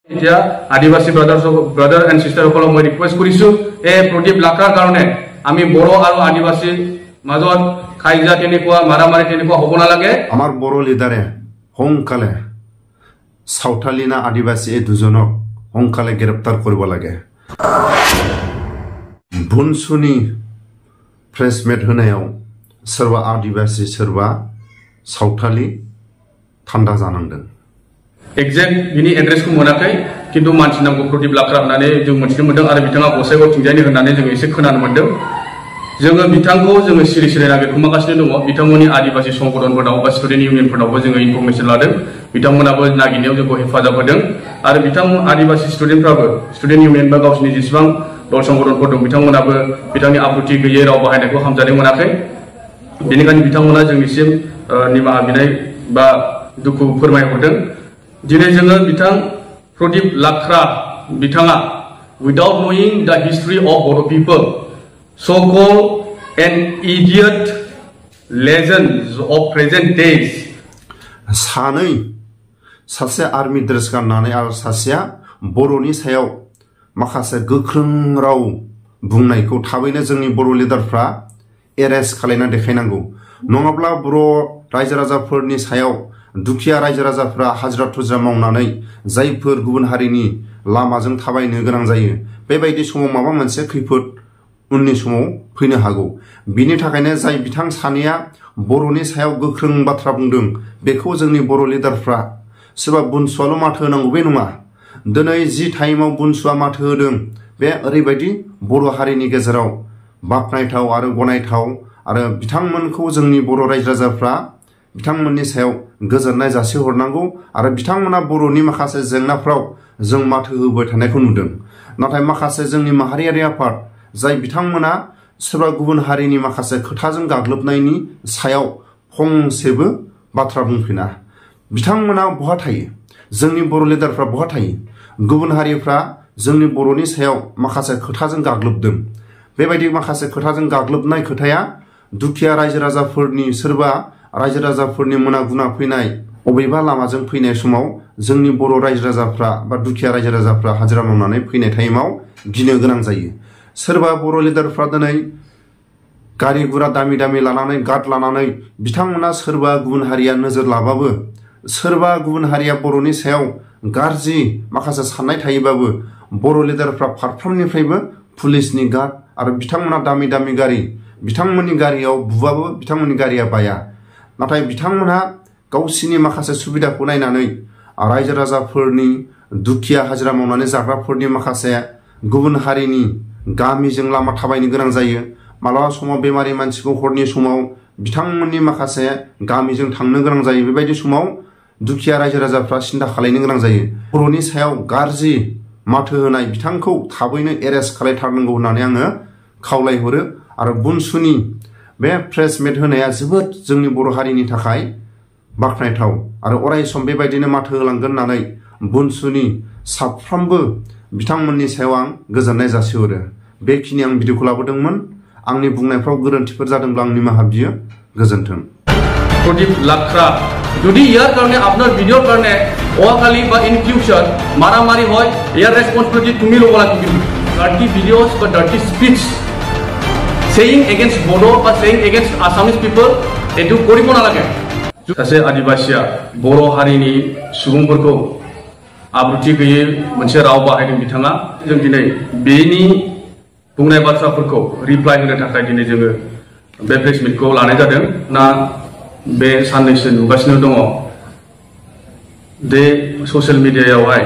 এতিয়া আদিবাসী brother and sister সকলক মই রিকুয়েস্ট কৰিছো এই প্রদীপ লাকৰাৰ কাৰণে আমি বড়ো আৰু আদিবাসী মাজত খাইজা তেনেকুৱা মাৰামাৰি তেনেকুৱা হ'ব নালাগে। আমাৰ বড়ো লিডাৰে সোনকালে সাঁওতালি না আদিবাসী এই দুজনক সোনকালে গ্ৰেপ্তাৰ কৰিব লাগে। বনসুনি প্ৰেছমেট होनायाव सोरबा आदिवासी सोरबा सावथाली थान्दा जानांदों। एक्जेक्ट बिनि एड्रेसखौ मोनाखै किन्तु मानसि नांगौ प्रदीप लाक्रा होननानै जों मिथिनो मोनदों आरो बिथाङा गसाइगाव थिंजायनि होननानै जों एसे खोनानो मोनदों। जोङो बिथांखौ जोङो सिरि सिरि नागिरखुमागासिनो दङ। बिथांमोननि आदिबासि संगठनफोरनाव बा स्टुडेन्ट इउनियनफोरनावबो जोङो इनफरमेसन लादों। बिथांमोनाबो नागिरनायाव जोंखौ हेफाजाब होदों आरो बिथांमोन आदिबासि स्टुडेन्टफ्राबो स्टुडेन्ट इउनियन बा गावसिनि जेसेबां दल संगठनफोर दं बिथांमोनाबो बिथांनि आब्रुथि गैयै राव बाहायनायखौ हामजानो मोनाखै। बेनिखायनो बिथांमोना जोंनिसिम निमाहा बिनाय बा दुखु फोरमायहरदों। दिनै जोङो बिथां प्रदीप लाक्रा बिथाङा without knowing the history of Bodo people, so called an idiot legends of present days. सानै सासे आर्मी ड्रेस गाननानै आरो सासेया बर'नि सायाव माखासे गोख्रों राव बुंनायखौ थाबैनो जोंनि बर' लिडारफ्रा एरेस्ट खालामना देखायनांगौ। नङाब्ला बर' रायजो राजाफोरनि सायाव दुखिया रायजो राजाफ्रा हाजिरा थुजिरा मावनानै जायफोर गुबुन हारिनि लामाजों थाबायनो गोनां जायो बेबायदि समाव माबा मोनसे खैफोद उननि समाव फैनो हागौ। बिनि थाखायनो जाय बिथां सानैया बर'नि सायाव गोख्रों बाथ्रा बुंदों बेखौ जोंनि बर' लिडारफ्रा सोरबा बुनसुआल' माथो होनांगौ बे नङा। दिनै जि टाइमाव बुनसुआ माथो होदों बे ओरैबायदि बर' हारिनि गेजेराव बाख्नायथाव आरो गनायथाव आरो बिथांमोनखौ जोंनि बर' रायजो राजाफ्रा बिथांमोननि सायाव गोजोननाय जासिहरनांगौ आरो बिथांमोना बर'नि माखासे जेंनाफ्राव जों माथो होबाय थानायखौ नुदों। नाथाय माखासे जोंनि माहारियारि आफाद जाय बिथांमोना सोरबा गुबुन हारिनि माखासे खोथाजों गाग्लोबनायनि सायाव फंसेबो बाथ्रा बुंफिना। बिथांमोना बहा थायो? जोंनि बर' लिडारफ्रा बहा थायो? गुबुन हारिफ्रा जोंनि बर'नि सायाव माखासे खोथाजों गाग्लोबदों। बेबायदि माखासे खोथाजों गाग्लोबनाय खोथाया दुखिया रायजो राजाफोरनि सोरबा रायजो राजाफोरनि मोना गुना फैनाय अबेबा लामाजों फैनाय समाव जोंनि बर' रायजो राजाफ्रा बा दुखिया रायजो राजाफ्रा हाजिरा मावनानै फैनाय टाइमाव गिनो गोनां जायो। सोरबा बर' लिडारफ्रा दिनै गारि गुरा दामि दामि लानानै गार्ड लानानै बिथांमोना सोरबा गुबुन हारिया नोजोर लाबाबो सोरबा गुबुन हारिया बर'नि सायाव गाज्रि माखासे साननाय थायोबाबो बर' लिडारफ्रा फारफ्रोमनिफ्रायबो पुलिसनि गार्ड आरो बिथांमोना दामि दामि गारि बिथांमोननि गारियाव बुबाबो बिथांमोननि गारिया बाया। नाथाय बिथांमोनहा गावसिनि माखासे सुबिदाखौ नायनानै रायजो राजाफोरनि दुखिया हाजिरा मावनानै जाग्राफोरनि माखासे गुबुन हारिनि गामिजों लामा थाबायनो गोनां जायो। मालाबा समाव बेमारि मानसिखौ हरनि समाव बिथांमोननि माखासे गामिजों थांनो गोनां जायो। बेबायदि समाव दुखिया रायजो राजाफ्रा सिन्था खालामनो गोनां जायो। बर'नि सायाव गाज्रि माथो होनाय बिथांखौ थाबैनो एरेस्ट खालामथारनांगौ होननानै आङो खावलायहरो। आरो बुनसुनि बे प्रेस मिट होनाया जोबोद जोंनि बर' हारिनि थाखाय बाख्नायथाव आरो अराय सम बेबायदिनो माथो होलांगोन होननानै बुनसुनि साफ्रोमबो बिथांमोननि सायाव आं गोजोननाय जासिहरो। बेखिनि आं भिडिअखौ लाबोदोंमोन। आंनि बुंनायफ्राव गोरोन्थिफोर जादोंब्ला आं निमाहा बियो। गोजोन्थों। प्रदीप लाक्रा যদি ইয়াৰ কাৰণে আপোনাৰ ভিডিঅ'ৰ কাৰণে অহাকালি বা ইন ফিউচাৰ মাৰামাৰি হয় ইয়াৰ ৰেছপন্সিবিলিটি তুমি ল'ব লাগিব। ডাৰ্টি ভিডিঅ'জ বা dirty speech saying against Bodo or saying against Assamese people itu কৰিব নালাগে। सासे आदिबासिया बर' हारिनि सुबुंफोरखौ आब्रुथि गैयै मोनसे राव बाहायदों बिथाङा। जों दिनै बेनि बुंनाय बाथ्राफोरखौ रिप्लाइ होनो थाखाय दिनै जोङो बे प्रेस मिटखौ लानाय जादों। ना बे साननैसो नुगासिनो दङ बे ससियेल मिडियायावहाय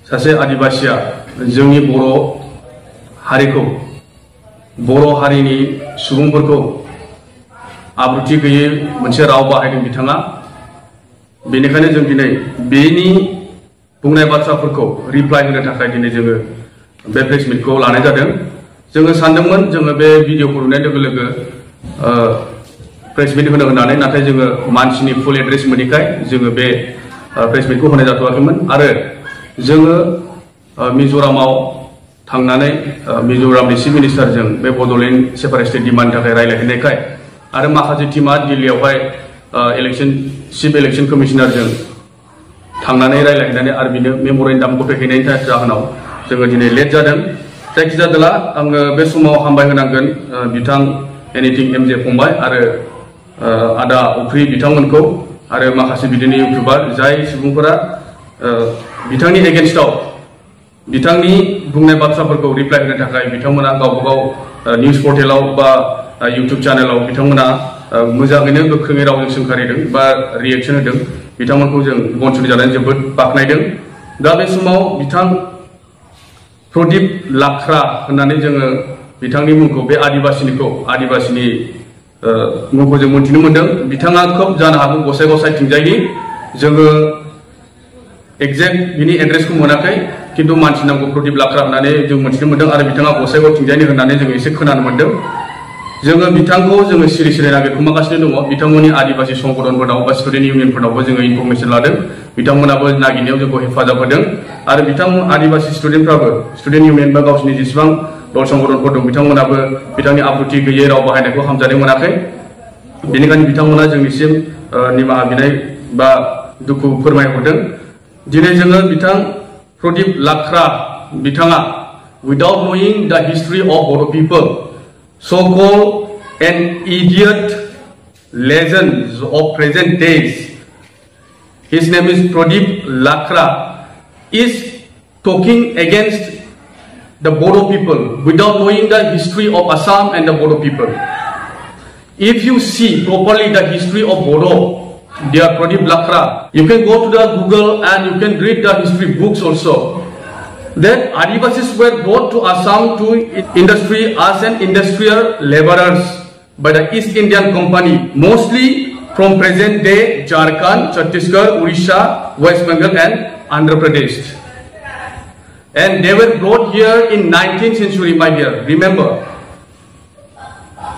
सासे आदिबासिया जोंनि बर' हारिखौ बर' हारिनि सुबुंफोरखौ आब्रुथि गैयै मोनसे राव बाहायदों बिथाङा। बेनिखायनो जों दिनै बेनि बुंनाय बाथ्राफोरखौ रिप्लाइ होनो थाखाय दिनै जोङो बे प्रेस मिटखौ लानाय जादों। जोङो सानदोंमोन जोङो बे भिडिअखौ नुनाय लोगो लोगो प्रेस मिट होनो होननानै, नाथाय जोङो मानसिनि फुल एड्रेस मोनैखाय जोङो बे प्रेस मिटखौ होनाय जाथ'वाखैमोन। आरो जोङो मिज'रामाव थांनानै मिज'रामनि चिफ मिनिस्टारजों बे बड'लेण्ड सेपारेट स्टेट डिमान्डनि थाखाय रायज्लायहैनायखाय आरो माखासे टीमा दिल्लीयावहाय चिफ इलेक्शन कमिशनारजों थांनानै रायलायनानै आरो बिनो मेम'रेन्डाम गथायहैनायनि जाहोनाव जोङो दिनै लेट जादों। जायखिजाया आङो बे समाव हामबाय होनांगोन बिथां एनिथिं एमजे फंबाय आरो आदा उफ्रि बिथांमोनखौ आरो माखासे बिदिनो इउटिउबार जाय सुबुंफोरा बिथांनि एगेन्स्टआव बिथांनि बुंनाय बाथ्राफोरखौ रिप्लाइ होनो थाखाय बिथांमोना गावबागाव निउज पर्टेलाव बा इउटिउब चेनेलाव बिथांमोना मोजाङैनो गोख्रोङै रावजों सोंखारिदों बा रिएक्सन होदों। बिथांमोनखौ जों बनसुनि जानानै जोबोद बाख्नायदों। दा बे समाव बिथां प्रदीप लाख्रा होननानै जोङो बिथांनि मुंखौ बे आदिबासिनि मुंखौ जों मोनथिनो मोनदों। बिथाङा खोब जानो हागौ गसाइ गसाइथिंजायनि जोङो एक्जेक्ट बिनि एड्रेसखौ मोनाखै, किन्तु मानसि नामखौ प्रदीप लाख्रा होननानै जों मोनथिनो मोनदों आरो बिथाङा गसाइगावथिंजायनि होननानै जों एसे खोनानो मोनदों। जोङो बिथांखौ जोङो सिरि सिरि नागिरखुमागासिनो दङ। बिथांमोननि आदिबासि संगठनफोरनाव बा स्टुडेन्ट इउनियनफोरनावबो जोङो इनफरमेसन लादों। बिथांमोनाबो नागिरनायाव जोंखौ हेफाजाब होदों आरो बिथांमोन आदिबासि स्टुडेन्टफ्राबो स्टुडेन्ट इउनियन बा गावसिनि जेसेबां दल संगठनफोर दं बिथांमोनाबो बिथांनि आब्रुथि गैयै राव बाहायनायखौ हामजानो मोनाखै। बेनिखायनो बिथांमोना जोंनिसिम निमाहा बिनाय बा दुखु फोरमायहरदों। दिनै जोङो बिथां प्रदीप लाख्रा बिथाङा without knowing the history of Bodo people, so-called an idiot legends of present days, his name is Pradip Lakrakhis talking against the Bodo people without knowing the history of Assam and the Bodo people. If you see properly the history of Bodo, dear Pradip Lakhra, you can go to the Google and you can read the history books also. That Adivasis were brought to Assam to industry as an industrial laborers by the East Indian Company, mostly from present day Jharkhand, Chhattisgarh, Odisha, West Bengal and Andhra Pradesh. And they were brought here in 19th century, my dear. Remember,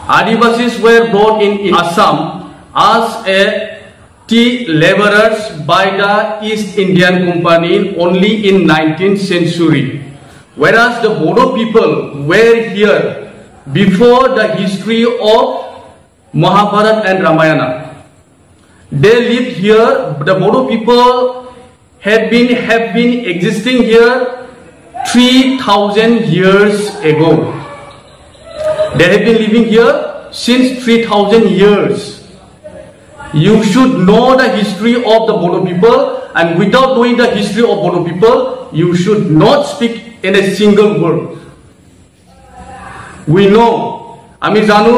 Adivasis were brought in Assam as a tea laborers by the East Indian Company only in 19th century. Whereas the Bodo people were here before the history of Mahabharata and Ramayana. They lived here. The Bodo people have been existing here 3,000 years ago. They have been living here since 3,000 years. You should know the history of the Bodo people, and without knowing the history of Bodo people, you should not speak in a single word. We know, আমি জানো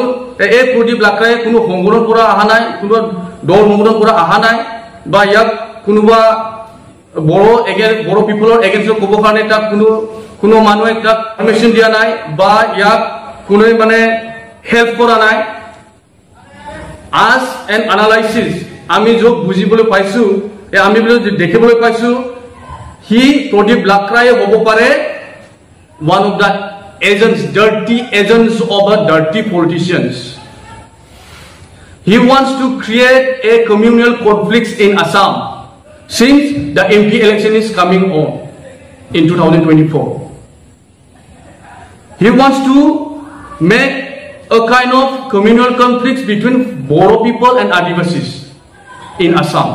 এই প্রদীপ লাকৰাই কোনো সংগঠন পৰা আহা নাই, কোনো দল সংগঠন পৰা আহা নাই, বা ইয়াক কোনোবা বড় পিপলৰ এগেইনষ্টত ক'ব কাৰণে তাক কোনো মানুহে তাক পাৰমিশন দিয়া নাই বা ইয়াক কোনো মানে হেল্প কৰা নাই। As an analysis, আমি যোগ বুজিবলৈ পাইছো, আমি দেখিবলৈ পাইছো, হি প্ৰদীপ লাকৰাই হ'ব পাৰে one of the agents, dirty agents of the dirty politicians. He wants to create a communal conflict in Assam since the MP election is coming on in 2024. He wants to make a kind of communal conflict between Bodo people and Adivasis in Assam.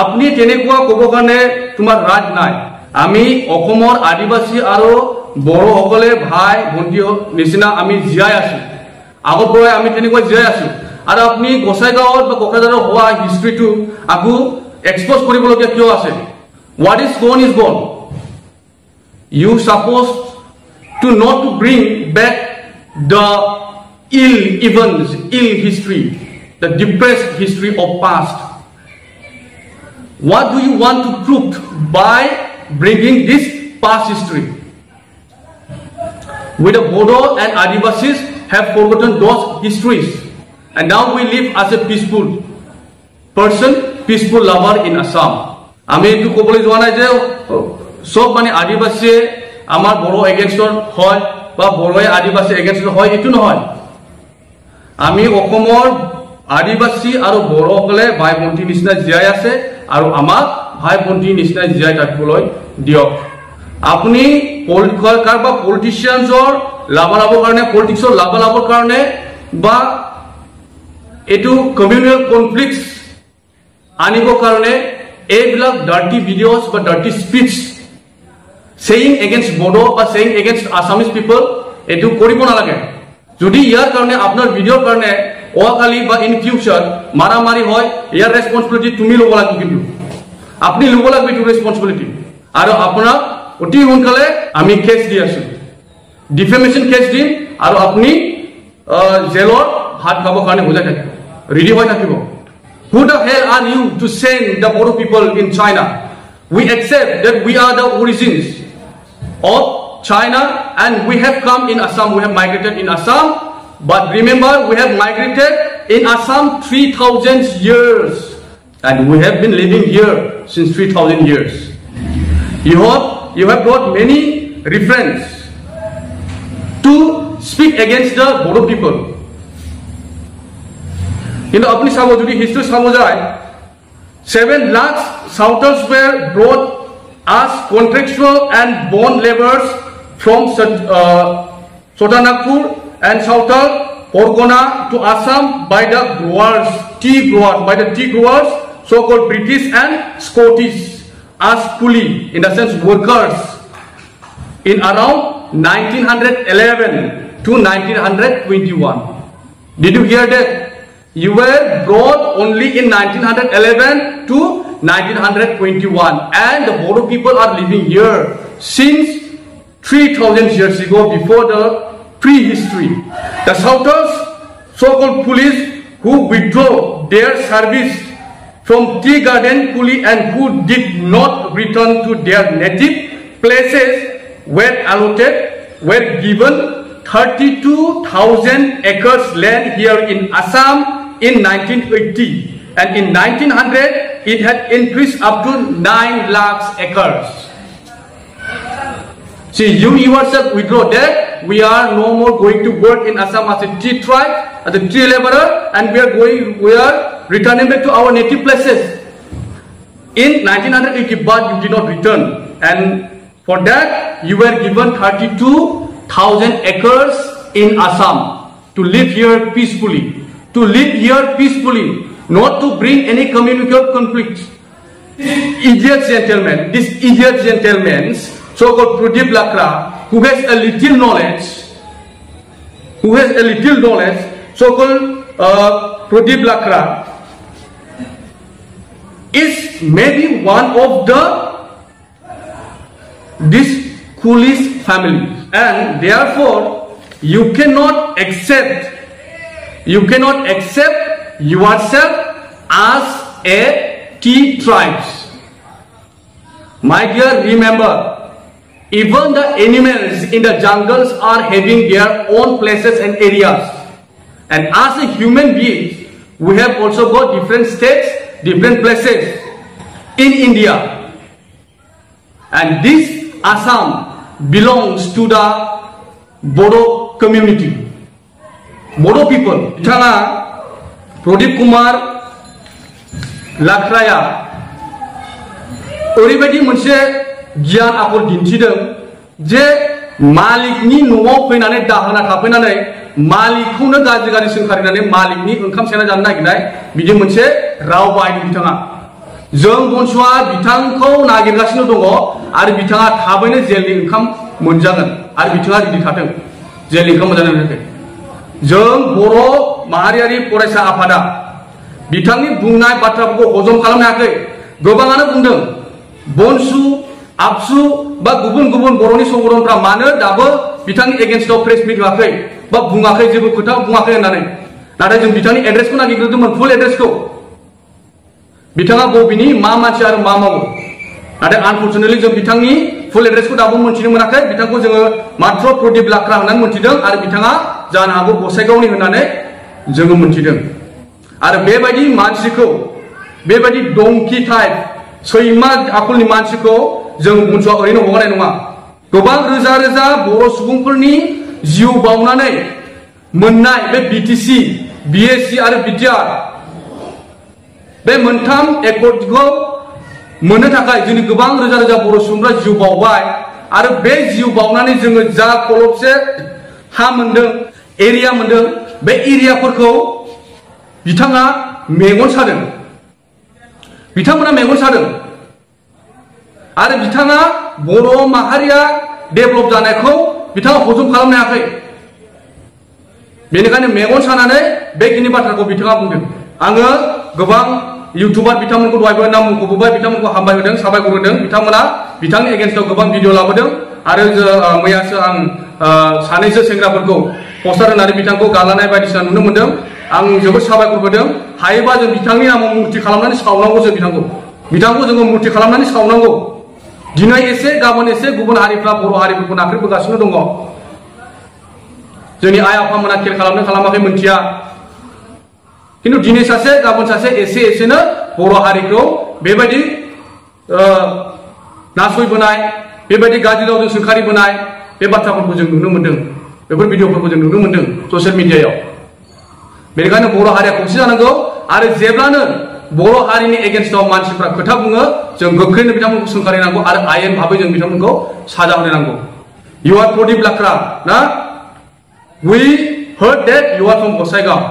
Apni tenekua kobo karone tumar raj nai. Ami Okomor Adivasi aro Bodo hokole bhai bhonti nisina ami jiyai asu. Agot boy ami tenekua jiyai asu. Aro apni Gosaigaon ba Kokradaro hoa history to aku expose koribologia kyo ase. What is gone is gone. You supposed to not to bring back the ill events, ill history, the depressed history of past. What do you want to prove by bringing this past history? With the Bodo and Adivasis have forgotten those histories, and now we live as a peaceful person, peaceful lover in Assam. আমি এটু কবলৈ যোৱা নাই যে সব মানে আদিবাসী আমাৰ বড়ো এগেইনষ্টৰ হয় বা বড়োয়ে আদিবাসী এগেইনষ্টৰ হয়, এটু নহয়। আমি অসমৰ আদিবাসী আৰু বড়োসকলে ভাই ভণ্টি নিচিনা জীয়াই আছে আৰু আমাক ভাই ভণ্টি নিচিনা জীয়াই থাকিবলৈ দিয়ক। আপুনি কাৰোবা পলিটিচিয়ানছৰ লাভালাভৰ কাৰণে, পলিটিক্সৰ লাভালাভৰ কাৰণে বা এইটো কমিউনেল কনফ্লিক্ট আনিবৰ কাৰণে এইবিলাক ডাৰ্টি ভিডিঅ'ছ বা dirty speech saying against Bodo or saying against Assamese people etu koribo nalage jodi yar karone apnar video karone oakali ba in future maramari hoy yar responsibility tumi lobo lagbe kintu apni lobo lagbe tu responsibility aro apna oti honkale ami case di asu defamation case din aro apni jailor hat khabo karone hojai thake ready hoy thakibo. Who the hell are you to send the Bodo people in China? We accept that we are the origins of China and we have come in Assam, we have migrated in Assam, but remember we have migrated in Assam 3,000 years and we have been living here since 3,000 years. You have brought many references to speak against the Bodo people. अपनी सामो जुदी history सामो जाए 7 lakhs Southers were brought as contractual and bond laborers from Sotanagpur and Southern Orgona to Assam by the tea growers, so-called British and Scottish, as coolie, in the sense workers, in around 1911 to 1921. Did you hear that? You were brought only in 1911 to 1921 and the Bodo people are living here since 3,000 years ago before the prehistory. The Southers, so-called police who withdraw their service from tea garden coolie and who did not return to their native places were given 32,000 acres land here in Assam in 1980 and in 1900 it had increased up to 9 lakhs acres. See, you yourself withdraw that we are no more going to work in Assam as a tea tribe, as a tea laborer, and we are returning back to our native places. In 1980, but you did not return, and for that you were given 32,000 acres in Assam to live here peacefully. Not to bring any communal conflict. This idiot gentleman, so-called Pradip Lakraख, who has a little knowledge, so-called Pradip Lakraখ, is maybe one of this coolies family, and therefore you cannot accept yourself as a tea tribes. My dear, remember, even the animals in the jungles are having their own places and areas. And as a human being, we have also got different states, different places in India. And this Assam belongs to the Bodo community. Bodo people. Pradip Kumar Lakraya ओरैबायदि मोनसे गियान आखल दिन्थिदों जे मालिकनि न'आव फैनानै दाहोना थाफैनानै मालिकखौनो गाज्रि सोंखारिनानै मालिकनि ओंखाम सेना जानो नागिरनाय बिदि मोनसे राव बाहायदों बिथाङा। जों बनसुआ बिथांखौ नागिरगासिनो दङ आरो बिथाङा थाबैनो जेलनि ओंखाम मोनजागोन आरो बिथाङा रेडि थाथों जेलनि ओंखाम मोनजानो थाखाय। जों बर' माहारियारि फरायसा आफादा बिथांनि बुंनाय बाथ्राफोरखौ हजम खालामनो हायाखै। गोबाङानो बुंदों बनसु आबसु बा गुबुन बर'नि संगठनफ्रा मानो दाबो बिथांनि एगेन्स्टआव प्रेस मिट होआखै बा बुङाखै, जेबो खोथा बुङाखै होननानै। नाथाय जों बिथांनि एड्रेसखौ नागिरग्रोदोंमोन, फुल एड्रेसखौ, बिथाङा बबेनि मा मानसि आरो मा मावो। नाथाय आनफर्चुनेटलि जों बिथांनि फुल एड्रेसखौ दाबो मोनथिनो मोनाखै। बिथांखौ जोङो मात्र प्रदीप लाक्रा होननानै मोनथिदों आरो बिथाङा जानो हागौ गसाइगावनि होननानै जोङो मोनथिदों। आरो बेबायदि मानसिखौ, बेबायदि डंकी टाइप सैमा आखलनि मानसिखौ जों बनसुआ ओरैनो हगारनाय नङा। गोबां रोजा रोजा बर' सुबुंफोरनि जिउ बावनानै मोननाय बे बिटिसि, बिएससि आरो बिटिआर बे मोनथाम एकर्डखौ मोननो थाखाय जोंनि गोबां रोजा रोजा बर' सुबुंफ्रा जिउ बावबाय। आरो बे जिउ बावनानै जोङो जा खलबसे हा मोनदों, एरिया मोनदों, बे एरियाफोरखौ बिथाङा मेगन सादों। बिथांमोना मेगन सादों आरो बिथाङा बर' माहारिया डेभेलप जानायखौ बिथाङा हजम खालामनो हायाखै बेनिखायनो मेगन सानानै बेखिनि बाथ्राखौ बिथाङा बुंदों आङो गोबां इउटिउबार बिथांमोनखौ दहायबो नाम मुंख'बोबाय बिथांमोनखौ हामबाय होदों साबायखर होदों बिथांमोना बिथांनि एगेन्स्टआव गोबां भिडिअ लाबोदों आरो मैयासो आं सानैसो सेंग्राफोरखौ पस्टार होनानै बिथांखौ गालानाय बायदिसिना नुनो मोनदों आं जोबोद साबायखर होदों हायोबा जों बिथांनि नामाव मुर्ति खालामनानै सावनांगौसो बिथांखौ जोङो मुर्ति खालामनानै सावनांगौ दिनै एसे गाबोन एसे गुबुन हारिफ्रा बर' हारिफोरखौ नाख्रेबबोगासिनो दङ जोंनि आइ आफामोना खेल खालामनो खालामाखै मोनथिया किन्तु दिनै सासे गाबोन सासे एसे एसेनो बर' हारिखौ बेबायदि नासयबोनाय बेबायदि गाज्रि रावजों सोंखारिबोनाय बे बाथ्राफोरखौ जों नुनो मोनदों बेफोर भिडिअफोरखौ जों नुनो मोनदों ससियेल मिडियायाव बेनिखायनो बर' हारिया खौसे जानांगौ आरो जेब्लानो बर' हारिनि एगेन्स्टआव मानसिफ्रा खोथा बुङो जों गोख्रैनो बिथांमोनखौ सोंखारिनांगौ आरो आयेन भाबै जों बिथांमोनखौ साजा होनांगौ You are Pradip Lakraख ना We heard that you are from Gosaigaon